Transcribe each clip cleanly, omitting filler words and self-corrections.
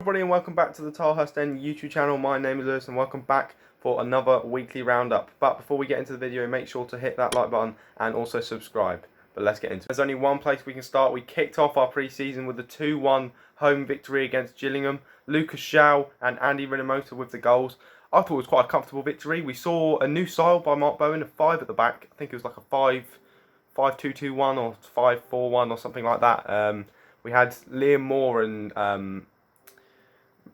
everybody and welcome back to the Tilehurst End YouTube channel. My name is Lewis and welcome back for another weekly roundup. But before we get into the video, make sure to hit that like button and also subscribe. But let's get into it. There's only one place we can start. We kicked off our pre-season with a 2-1 home victory against Gillingham. Joao and Andy Rinomhota with the goals. I thought it was quite a comfortable victory. We saw a new style by Mark Bowen, a 5 at the back. I think it was like a 5-2-2-1 or 5-4-1 or something like that. We had Liam Moore and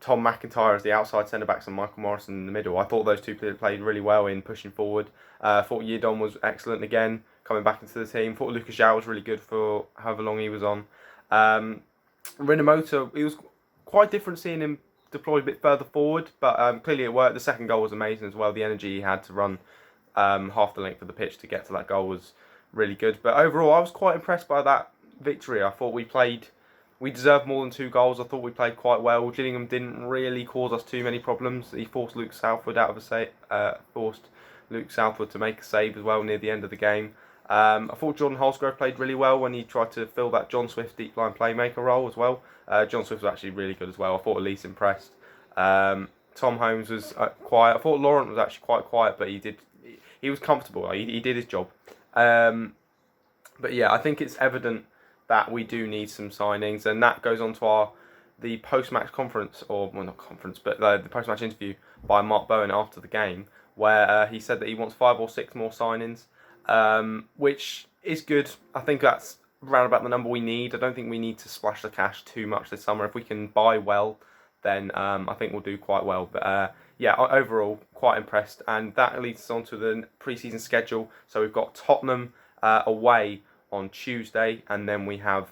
Tom McIntyre as the outside centre-backs and Michael Morrison in the middle. I thought those two played really well in pushing forward. Thought Yidon was excellent again, coming back into the team. Thought Lucas Joao was really good for however long he was on. Rinomhota, it was quite different seeing him deployed a bit further forward, but clearly it worked. The second goal was amazing as well. The energy he had to run half the length of the pitch to get to that goal was really good. But overall, I was quite impressed by that victory. I thought we deserved more than 2 goals. I thought we played quite well. Gillingham didn't really cause us too many problems. He forced Luke Southwood out of forced Luke Southwood to make a save as well near the end of the game. I thought Jordan Holsgrove played really well when he tried to fill that John Swift deep line playmaker role as well. John Swift was actually really good as well. I thought Elise impressed. Tom Holmes was quiet. I thought Laurent was actually quite quiet, but he was comfortable. He did his job. But yeah, I think it's evident that we do need some signings, and that goes on to the post-match conference, or well, not conference, but the post-match interview by Mark Bowen after the game, where he said that he wants 5 or 6 more signings, which is good. I think that's around about the number we need. I don't think we need to splash the cash too much this summer. If we can buy well, then I think we'll do quite well. But yeah, overall, quite impressed, and that leads us on to the pre-season schedule. So we've got Tottenham away on Tuesday, and then we have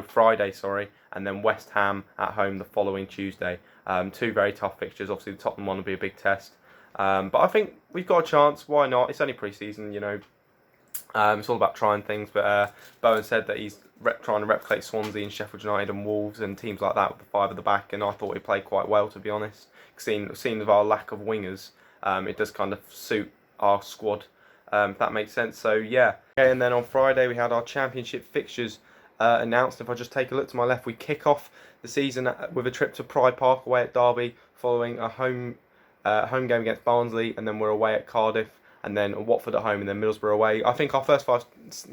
Friday, and then West Ham at home the following Tuesday. 2 very tough fixtures. Obviously, the Tottenham one will be a big test, but I think we've got a chance. Why not? It's only pre-season, you know. It's all about trying things. But Bowen said that he's trying to replicate Swansea and Sheffield United and Wolves and teams like that with the 5 at the back, and I thought he played quite well, to be honest. Seeing with our lack of wingers, it does kind of suit our squad. If that makes sense. So yeah. Okay, and then on Friday we had our championship fixtures announced. If I just take a look to my left, we kick off the season with a trip to Pride Park away at Derby, following a home game against Barnsley, and then we're away at Cardiff, and then Watford at home, and then Middlesbrough away. I think our first 5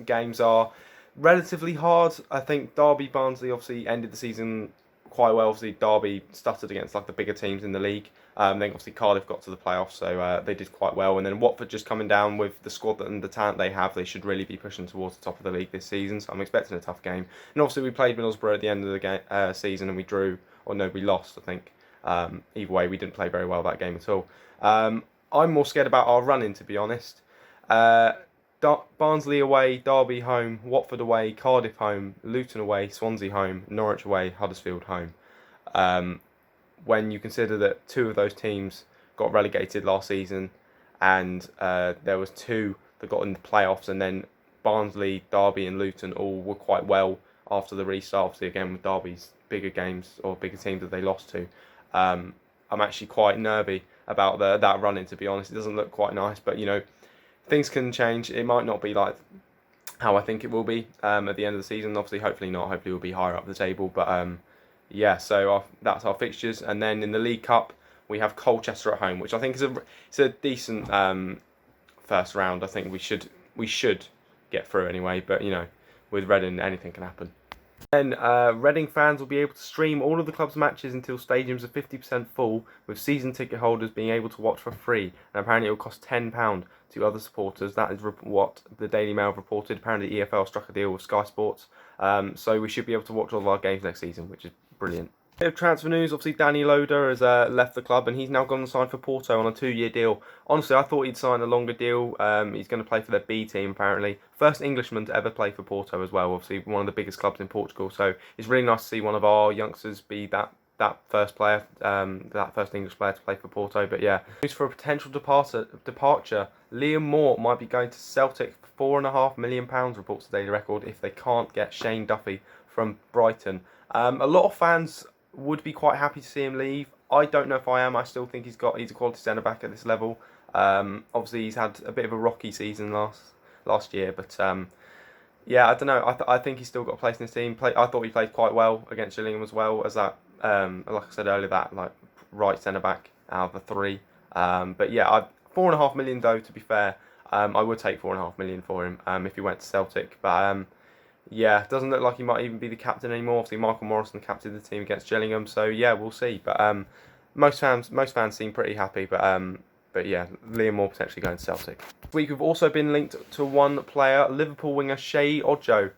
games are relatively hard. I think Derby, Barnsley obviously ended the season quite well. Obviously Derby stuttered against like the bigger teams in the league. Then obviously Cardiff got to the playoffs, so they did quite well. And then Watford just coming down with the squad and the talent they have, they should really be pushing towards the top of the league this season. So I'm expecting a tough game. And obviously we played Middlesbrough at the end of the season and we drew, or no, we lost, I think. Either way, we didn't play very well that game at all. I'm more scared about our run-in, to be honest. Barnsley away, Derby home, Watford away, Cardiff home, Luton away, Swansea home, Norwich away, Huddersfield home. When you consider that 2 of those teams got relegated last season, and there was 2 that got in the playoffs, and then Barnsley, Derby and Luton all were quite well after the restart, obviously again with Derby's bigger games or bigger teams that they lost to. I'm actually quite nervy about that run-in, to be honest. It doesn't look quite nice, but you know, things can change. It might not be like how I think it will be at the end of the season. Obviously, hopefully not. Hopefully we'll be higher up the table, but yeah, so that's our fixtures. And then in the League Cup, we have Colchester at home, which I think is a decent first round. I think we should get through anyway, but you know, with Reading, anything can happen. Then Reading fans will be able to stream all of the club's matches until stadiums are 50% full, with season ticket holders being able to watch for free. And apparently it will cost £10 to other supporters. That is what the Daily Mail reported. Apparently EFL struck a deal with Sky Sports, so we should be able to watch all of our games next season, which is brilliant. Bit of transfer news. Obviously Danny Loader has left the club, and he's now gone and signed for Porto on a 2-year deal. Honestly, I thought he'd sign a longer deal. He's going to play for their B team apparently. First Englishman to ever play for Porto as well. Obviously one of the biggest clubs in Portugal. So it's really nice to see one of our youngsters be that first player, that first English player to play for Porto. But yeah, news for a potential departure. Liam Moore might be going to Celtic for £4.5 million, reports the Daily Record, if they can't get Shane Duffy from Brighton. A lot of fans would be quite happy to see him leave. I don't know if I am. I still think he's a quality centre back at this level. Obviously he's had a bit of a rocky season last year, but yeah, I don't know. I think he's still got a place in his team. I thought he played quite well against Gillingham as well as that like I said earlier, that like right centre back out of the three. But yeah, 4.5 million though. To be fair, I would take 4.5 million for him if he went to Celtic. But yeah, doesn't look like he might even be the captain anymore. Obviously, Michael Morrison captained the team against Gillingham, so yeah, we'll see. But most fans seem pretty happy. But yeah, Liam Moore potentially going to Celtic. This week we've also been linked to one player, Liverpool winger Shea Ojo.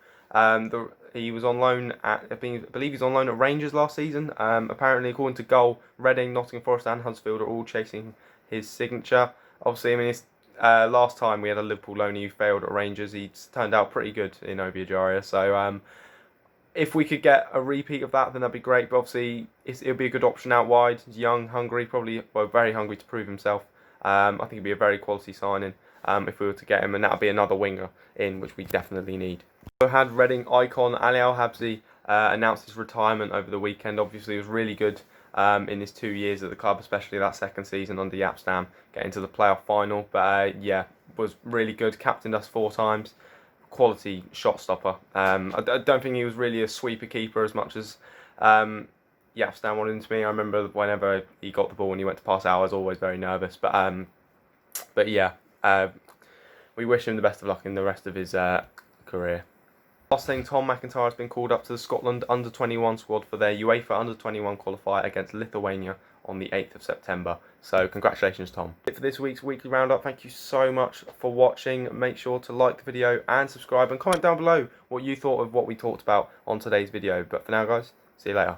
He was on loan at, I believe he's on loan at Rangers last season. Apparently, according to Goal, Reading, Nottingham Forest and Huddersfield are all chasing his signature. Obviously, I mean, it's, last time we had a Liverpool loanee who failed at Rangers, he turned out pretty good in Obiajaria. So if we could get a repeat of that, then that'd be great. But obviously, it'll be a good option out wide. He's young, hungry, probably very hungry to prove himself. I think it'd be a very quality signing if we were to get him, and that'd be another winger in, which we definitely need. We had Reading icon Ali Al Habsi announced his retirement over the weekend. Obviously, he was really good in his 2 years at the club, especially that second season under Yapstam, getting to the playoff final. But yeah, was really good. Captained us 4 times. Quality shot stopper. I don't think he was really a sweeper keeper as much as Yapstam wanted him to be. I remember whenever he got the ball and he went to pass out, I was always very nervous. But yeah, we wish him the best of luck in the rest of his career. Last thing, Tom McIntyre has been called up to the Scotland under-21 squad for their UEFA under-21 qualifier against Lithuania on the 8th of September. So congratulations, Tom. That's it for this week's weekly roundup. Thank you so much for watching. Make sure to like the video and subscribe and comment down below what you thought of what we talked about on today's video. But for now, guys, see you later.